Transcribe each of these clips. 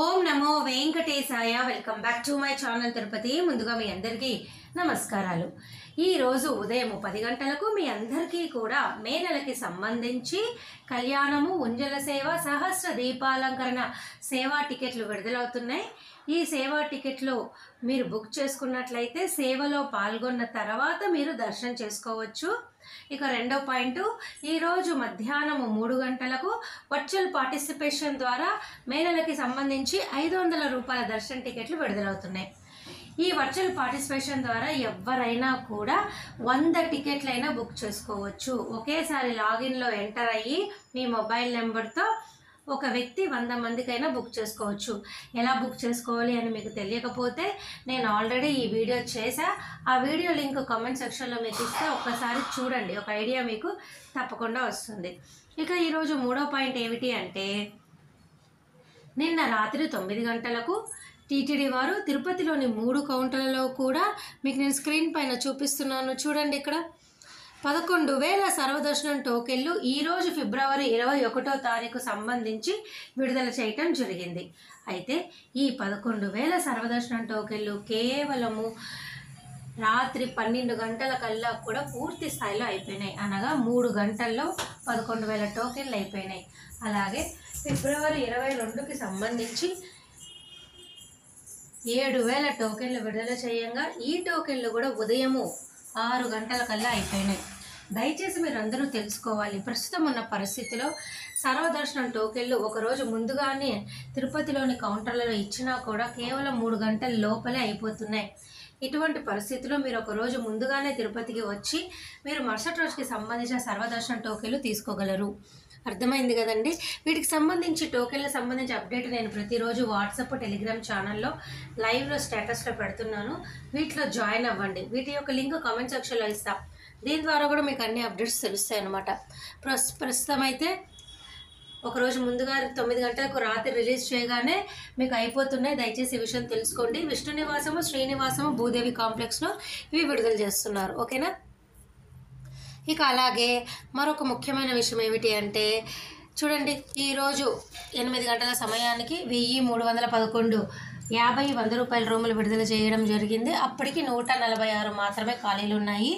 Om Namo Venkatesaya. Welcome back to my channel Tirupati. ముందుగా మీ అందరికీ నమస్కారాలు. ఈరోజు ఉదయం 10 గంటలకు మీ అందరికీ కూడా మే నెలకి సంబంధించి కళ్యాణము, ఉంజల సేవ, సహస్ర దీపాలంకరణ సేవా టికెట్లు విడుదలవుతున్నాయి. ఈ సేవా టికెట్లు మీరు బుక్ చేసుకున్నట్లయితే సేవలో పాల్గొన్న తర్వాత మీరు దర్శనం చేసుకోవచ్చు. ఇక రెండో పాయింట్, ఈరోజు మధ్యాహ్నం 3 గంటలకు వర్చువల్ పార్టిసిపేషన్ ద్వారా మే నెలకి సంబంధించి 500 రూపాయల దర్శన టికెట్లు విడుదలవుతున్నాయి. ఈ వర్చువల్ పార్టిసిపేషన్ ద్వారా ఎవరైనా కూడా 100 టికెట్లైనా బుక్ చేసుకోవచ్చు. ఒకేసారి లాగిన్లో ఎంటర్ అయ్యి మీ మొబైల్ నెంబర్తో ఒక వ్యక్తి 100 మందికైనా బుక్ చేసుకోవచ్చు. ఎలా బుక్ చేసుకోవాలి అని మీకు తెలియకపోతే నేను ఆల్రెడీ ఈ వీడియో చేశా. ఆ వీడియో లింక్ కామెంట్ సెక్షన్లో మీకు ఇస్తే ఒక్కసారి చూడండి, ఒక ఐడియా మీకు తప్పకుండా వస్తుంది. ఇక ఈరోజు మూడో పాయింట్ ఏమిటి అంటే, నిన్న రాత్రి 9 గంటలకు టీటీడీ వారు తిరుపతిలోని 3 కౌంటర్లలో కూడా మీకు నేను స్క్రీన్ పైన చూపిస్తున్నాను చూడండి. ఇక్కడ 11,000 సర్వదర్శనం టోకెన్లు ఈరోజు ఫిబ్రవరి 21వ తారీఖు సంబంధించి విడుదల చేయటం జరిగింది. అయితే ఈ 11,000 సర్వదర్శనం టోకెన్లు కేవలము రాత్రి 12 గంటల కల్లా కూడా పూర్తి స్థాయిలో అయిపోయినాయి. అనగా 3 గంటల్లో 11,000 టోకెన్లు అయిపోయినాయి. అలాగే ఫిబ్రవరి 22కి సంబంధించి 7,000 టోకెన్లు విడుదల చేయంగా ఈ టోకెన్లు కూడా ఉదయము 6 గంటల కల్లా అయిపోయినాయి. దయచేసి మీరు అందరూ తెలుసుకోవాలి, ప్రస్తుతం ఉన్న పరిస్థితిలో సర్వదర్శనం టోకెన్లు ఒకరోజు ముందుగానే తిరుపతిలోని కౌంటర్లలో ఇచ్చినా కూడా కేవలం 3 గంటల లోపలే అయిపోతున్నాయి. ఇటువంటి పరిస్థితిలో మీరు ఒక రోజు ముందుగానే తిరుపతికి వచ్చి మీరు మరుసటి రోజుకి సంబంధించిన సర్వదర్శనం టోకెన్లు తీసుకోగలరు. అర్థమైంది కదండి. వీటికి సంబంధించి టోకెన్లకు సంబంధించి అప్డేట్ నేను ప్రతిరోజు వాట్సాప్, టెలిగ్రామ్ ఛానల్లో లైవ్లో స్టేటస్లో పెడుతున్నాను. వీటిలో జాయిన్ అవ్వండి. వీటి యొక్క లింక్ కామెంట్ సెక్షన్లో ఇస్తాం. దీని ద్వారా కూడా మీకు అన్ని అప్డేట్స్ తెలుస్తాయి అన్నమాట. ప్రస్తుతం అయితే ఒకరోజు ముందుగా 9 గంటలకు రాత్రి రిలీజ్ చేయగానే మీకు అయిపోతున్నాయి. దయచేసి ఈ విషయం తెలుసుకోండి. విష్ణు నివాసము, శ్రీనివాసము, భూదేవి కాంప్లెక్స్లో ఇవి విడుదల చేస్తున్నారు. ఓకేనా. ఇక అలాగే మరొక ముఖ్యమైన విషయం ఏమిటి అంటే, చూడండి, ఈరోజు 8 గంటల సమయానికి 1,311 50, 100 రూపాయల రూములు విడుదల చేయడం జరిగింది. అప్పటికి 146 మాత్రమే ఖాళీలు ఉన్నాయి.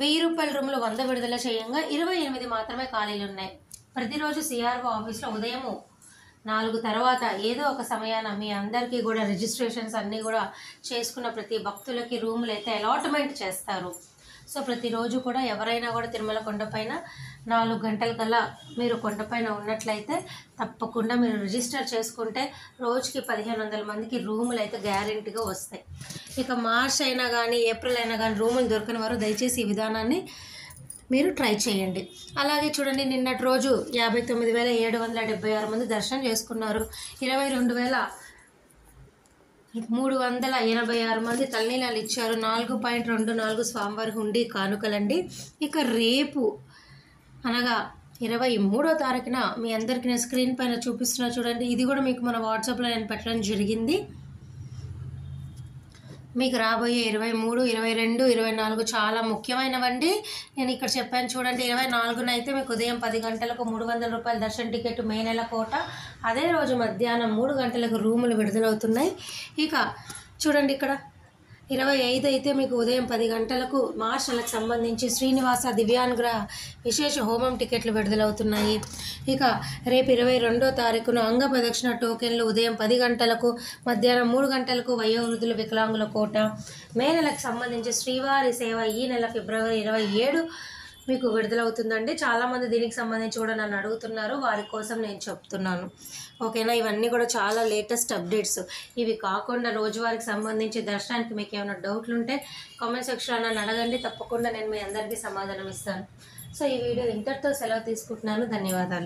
1000 రూపాయల రూములు 100 విడుదల చేయంగా 28 మాత్రమే ఖాళీలు ఉన్నాయి. ప్రతిరోజు సిఆర్ఓ ఆఫీస్లో ఉదయం 4 తర్వాత ఏదో ఒక సమయాన మీ అందరికీ కూడా రిజిస్ట్రేషన్స్ అన్నీ కూడా చేసుకున్న ప్రతి భక్తులకి రూములు అయితే అలాట్మెంట్ చేస్తారు. సో ప్రతిరోజు కూడా ఎవరైనా కూడా తిరుమల కొండపైన 4 గంటల కల్లా మీరు కొండపైన ఉన్నట్లయితే తప్పకుండా మీరు రిజిస్టర్ చేసుకుంటే రోజుకి 1,500 మందికి రూములు అయితే గ్యారెంటీగా వస్తాయి. ఇక మార్చ్ అయినా కానీ ఏప్రిల్ అయినా కానీ రూములు దొరకని వారు దయచేసి ఈ విధానాన్ని మీరు ట్రై చేయండి. అలాగే చూడండి, నిన్నటి రోజు 59,776 మంది దర్శనం చేసుకున్నారు. 22,386 మంది తలనీలాలు ఇచ్చారు. 4.24 స్వామివారి హుండీ కానుకలండి. ఇక రేపు అనగా 23వ తారీఖున మీ అందరికీ నేను స్క్రీన్ పైన చూపిస్తున్నా చూడండి. ఇది కూడా మీకు మన వాట్సాప్లో నేను పెట్టడం జరిగింది. మీకు రాబోయే 23, 22, 24 చాలా ముఖ్యమైనవండి. నేను ఇక్కడ చెప్పాను చూడండి. 24న అయితే మీకు ఉదయం 10 గంటలకు 300 రూపాయల దర్శన టికెట్ మే నెల కోట. అదే రోజు మధ్యాహ్నం 3 గంటలకు రూములు విడుదలవుతున్నాయి. ఇక చూడండి, ఇక్కడ 25 అయితే మీకు ఉదయం 10 గంటలకు మార్చ్ నెలకు సంబంధించి శ్రీనివాస దివ్యానుగ్రహ విశేష హోమం టికెట్లు విడుదలవుతున్నాయి. ఇక రేపు 22వ తారీఖున అంగ ప్రదక్షిణ టోకెన్లు ఉదయం 10 గంటలకు, మధ్యాహ్నం 3 గంటలకు వయోవృద్ధుల వికలాంగుల కోట. మే నెలకు సంబంధించి శ్రీవారి సేవ ఈ నెల ఫిబ్రవరి 27 మీకు విడుదలవుతుందండి. చాలామంది దీనికి సంబంధించి కూడా నన్ను అడుగుతున్నారు, వారి కోసం నేను చెప్తున్నాను. ఓకేనా. ఇవన్నీ కూడా చాలా లేటెస్ట్ అప్డేట్స్. ఇవి కాకుండా రోజువారికి సంబంధించి దర్శనానికి మీకు ఏమైనా డౌట్లు ఉంటే కామెంట్ సెక్షన్లో నన్ను అడగండి. తప్పకుండా నేను మీ అందరికీ సమాధానం ఇస్తాను. సో ఈ వీడియో ఇంతటితో సెలవు తీసుకుంటున్నాను. ధన్యవాదాలు.